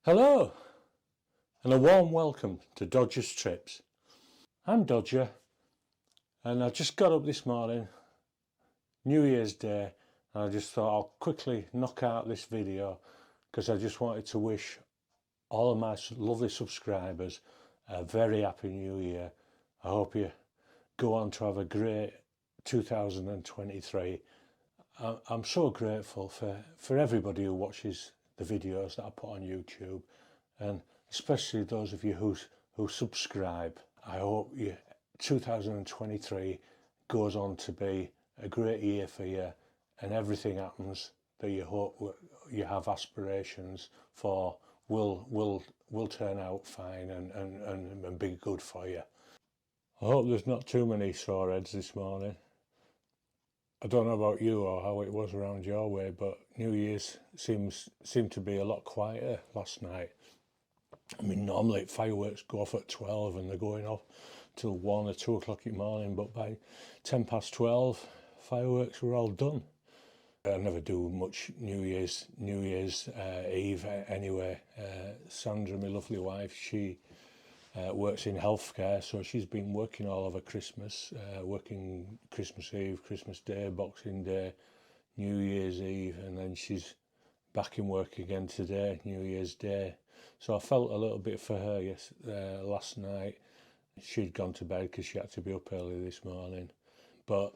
Hello and a warm welcome to Dodger's Trips. I'm Dodger and I just got up this morning, New Year's Day, and I just thought I'll quickly knock out this video because I just wanted to wish all of my lovely subscribers a very happy New Year. I hope you go on to have a great 2023. I'm so grateful for everybody who watches the videos that I put on YouTube, and especially those of you who subscribe. I hope 2023 goes on to be a great year for you, and everything happens that you hope you have aspirations for will turn out fine and be good for you. I hope there's not too many sore heads this morning. I don't know about you or how it was around your way, but New Year's seemed to be a lot quieter last night. I mean, normally fireworks go off at 12 and they're going off till 1 or 2 o'clock in the morning, but by 10 past 12, fireworks were all done. I never do much New Year's Eve anyway. Sandra, my lovely wife, she works in healthcare, so she's been working all over Christmas, working Christmas Eve, Christmas Day, Boxing Day, New Year's Eve, and then she's back in work again today, New Year's Day. So I felt a little bit for her last night. She'd gone to bed because she had to be up early this morning. But,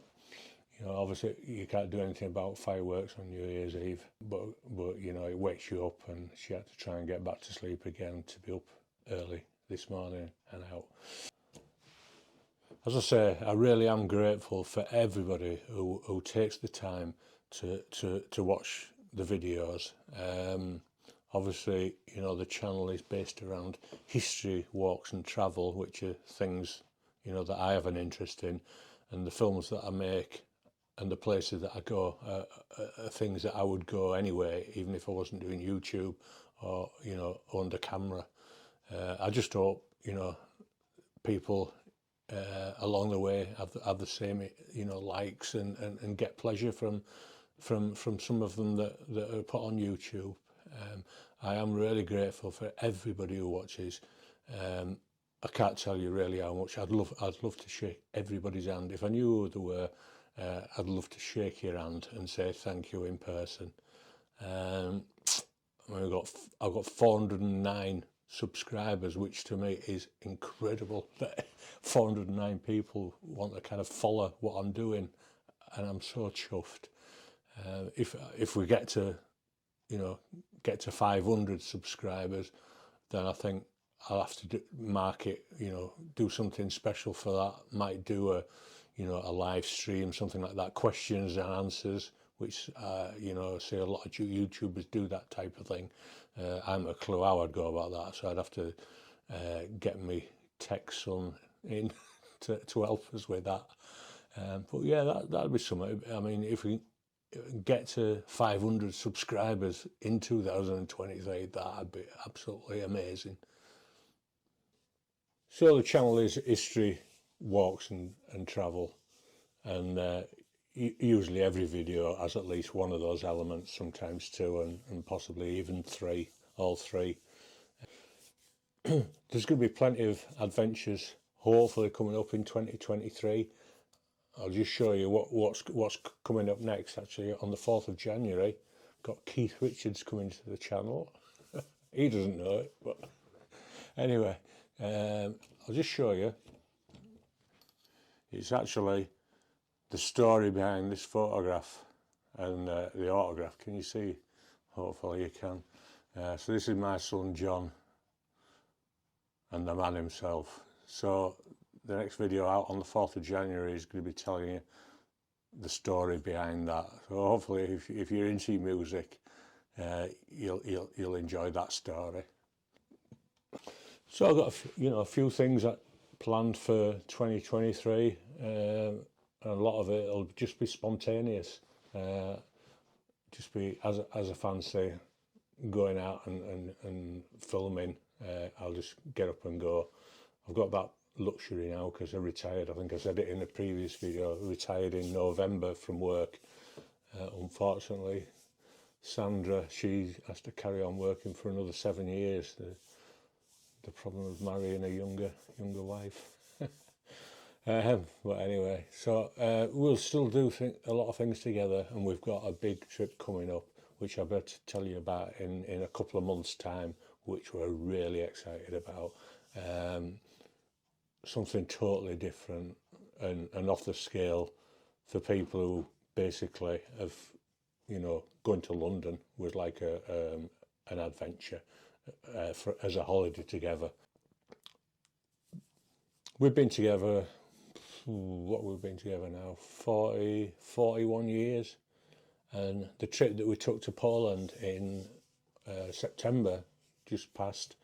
you know, obviously you can't do anything about fireworks on New Year's Eve, but you know, it wakes you up, and she had to try and get back to sleep again to be up early this morning and out. As I say, I really am grateful for everybody who takes the time to watch the videos. Obviously, you know, the channel is based around history, walks and travel, which are things, you know, that I have an interest in, and the films that I make and the places that I go are things that I would go anyway, even if I wasn't doing YouTube or, you know, under camera. I just hope, you know, people along the way have the same, you know, likes and get pleasure from some of them that are put on YouTube. I am really grateful for everybody who watches. I can't tell you really how much I'd love to shake everybody's hand. If I knew who they were, I'd love to shake your hand and say thank you in person. I've got 409 subscribers, which to me is incredible, that 409 people want to kind of follow what I'm doing, and I'm so chuffed. If we get to 500 subscribers, then I think I'll have to mark it, you know, do something special for that. Might do a live stream, something like that, questions and answers, which you know, say a lot of YouTubers do that type of thing. I haven't a clue how I'd go about that, so I'd have to get me tech son in to help us with that. But yeah, that'd be something. I mean, if we get to 500 subscribers in 2023, that'd be absolutely amazing. So the channel is history, walks and travel, and usually every video has at least one of those elements, sometimes two, and possibly even three, all three. There's going to be plenty of adventures hopefully coming up in 2023. I'll just show you what's coming up next. Actually, on the 4th of January, got Keith Richards coming to the channel. He doesn't know it, but anyway, I'll just show you. It's actually the story behind this photograph and the autograph. Can you see? Hopefully you can. So this is my son John and the man himself. So the next video out on the 4th of January is going to be telling you the story behind that. So hopefully if you're into music, you'll enjoy that story. So I've got a few things that planned for 2023. And a lot of it will just be spontaneous, just be as a fancy going out and filming. I'll just get up and go. I've got that luxury now because I retired. I think I said it in a previous video. I retired in November from work. Unfortunately, Sandra, she has to carry on working for another 7 years. The problem of marrying a younger wife. But anyway, so we'll still do a lot of things together, and we've got a big trip coming up, which I better tell you about in a couple of months' time, which we're really excited about. Something totally different and off the scale for people who basically have, going to London was like an adventure as a holiday together. We've been together, we've been together now, 41 years. And the trip that we took to Poland in September, just past,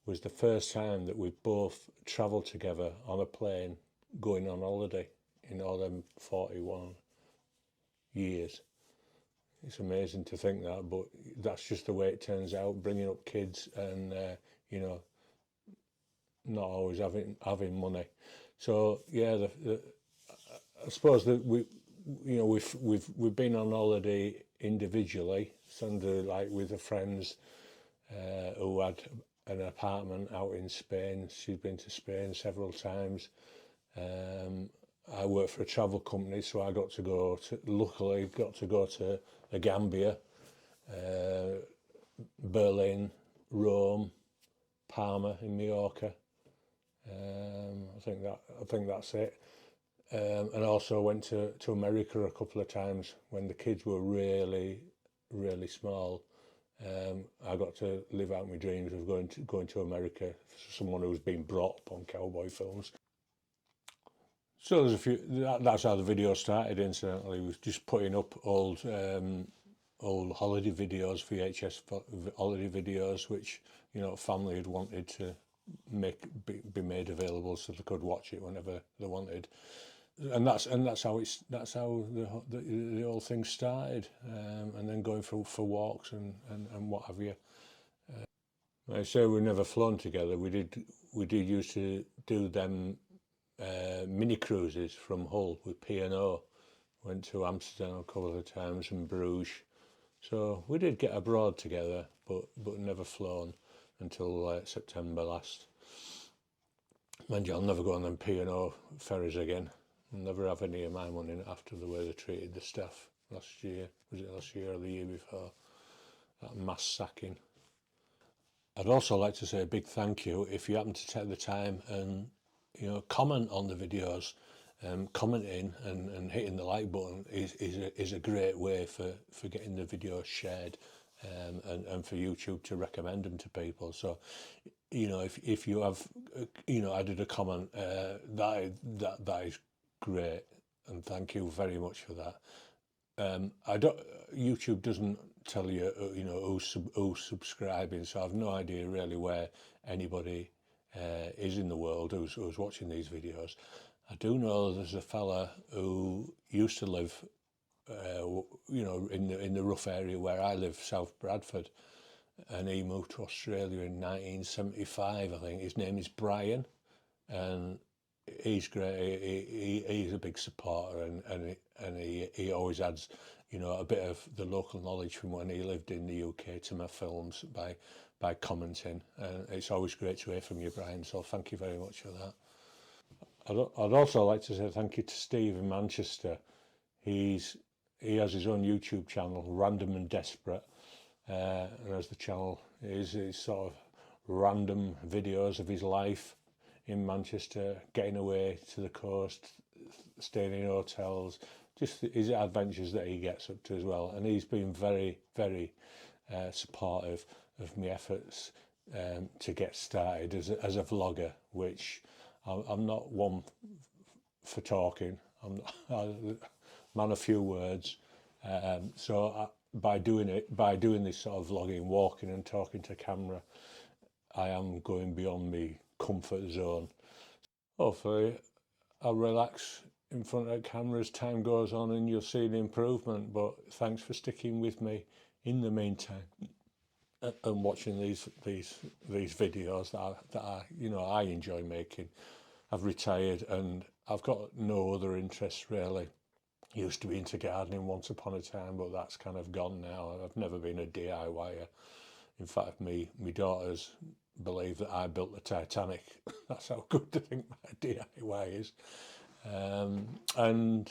was the first time that we both travelled together on a plane going on holiday in all them 41 years. It's amazing to think that, but that's just the way it turns out, bringing up kids and, not always having money. So, yeah, I suppose that we've been on holiday individually, Sunday, like with the friends who had an apartment out in Spain. She's been to Spain several times. I work for a travel company, so I luckily got to go to the Gambia, Berlin, Rome, Palma in Mallorca. I think that's it. And also went to America a couple of times when the kids were really, really small. I got to live out my dreams of going to America for someone who's been brought up on cowboy films. So there's a few. That's how the video started. Incidentally, was just putting up old holiday videos, VHS holiday videos, which family had wanted to be made available so they could watch it whenever they wanted. And that's how the whole thing started, and then going for walks and what have you. Like I say, we've never flown together. We did used to do them mini cruises from Hull with P&O. Went to Amsterdam a couple of times and Bruges. So we did get abroad together, but never flown until September last. Mind you, I'll never go on them P&O ferries again. I'll never have any of my money after the way they treated the staff last year. Was it last year or the year before? That mass sacking. I'd also like to say a big thank you if you happen to take the time and comment on the videos. Commenting and hitting the like button is a great way for getting the videos shared, and for YouTube to recommend them to people. So if you have added a comment, that is great, and thank you very much for that. YouTube doesn't tell you who's subscribing, so I've no idea really where anybody is in the world who's watching these videos. I do know there's a fella who used to live in the rough area where I live, South Bradford, and he moved to Australia in 1975, I think. His name is Brian, and he's great. He's a big supporter, and he always adds a bit of the local knowledge from when he lived in the UK to my films by commenting, and it's always great to hear from you, Brian, so thank you very much for that. I'd also like to say thank you to Steve in Manchester. He has his own YouTube channel, Random and Desperate, and as the channel is sort of random videos of his life in Manchester, getting away to the coast, staying in hotels, just his adventures that he gets up to as well. And he's been very, very supportive of my efforts to get started as a vlogger, which I'm not one for talking. I'm not man of few words. So by doing this sort of vlogging, walking and talking to camera, I am going beyond my comfort zone. Hopefully I'll relax in front of the camera as time goes on and you'll see an improvement, but thanks for sticking with me in the meantime and watching these videos that I enjoy making. I've retired and I've got no other interests really. Used to be into gardening once upon a time, but that's kind of gone now. I've never been a DIYer. In fact, my daughters believe that I built the Titanic. That's how good I think my DIY is. And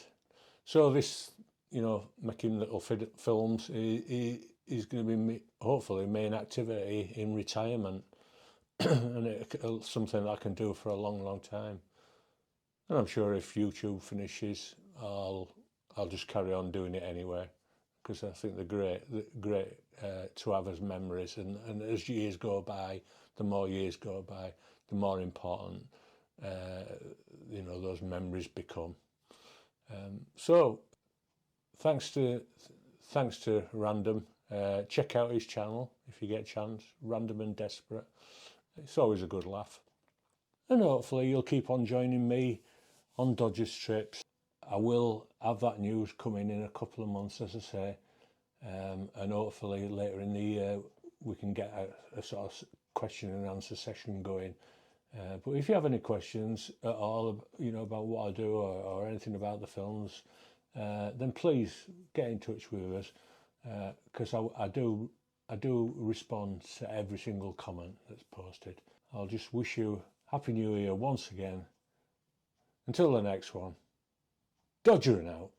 so this, making little films is going to be hopefully main activity in retirement, and it's something that I can do for a long, long time. And I'm sure if YouTube finishes, I'll just carry on doing it anyway, because I think they're great to have as memories. And as years go by, the more years go by, the more important those memories become. So thanks to Random. Check out his channel if you get a chance. Random and Desperate. It's always a good laugh. And hopefully you'll keep on joining me on Dodgers trips. I will have that news coming in a couple of months, as I say, and hopefully later in the year we can get a sort of question and answer session going. But if you have any questions at all, about what I do or anything about the films, then please get in touch with us, because I do respond to every single comment that's posted. I'll just wish you Happy New Year once again. Until the next one, Dodgering out.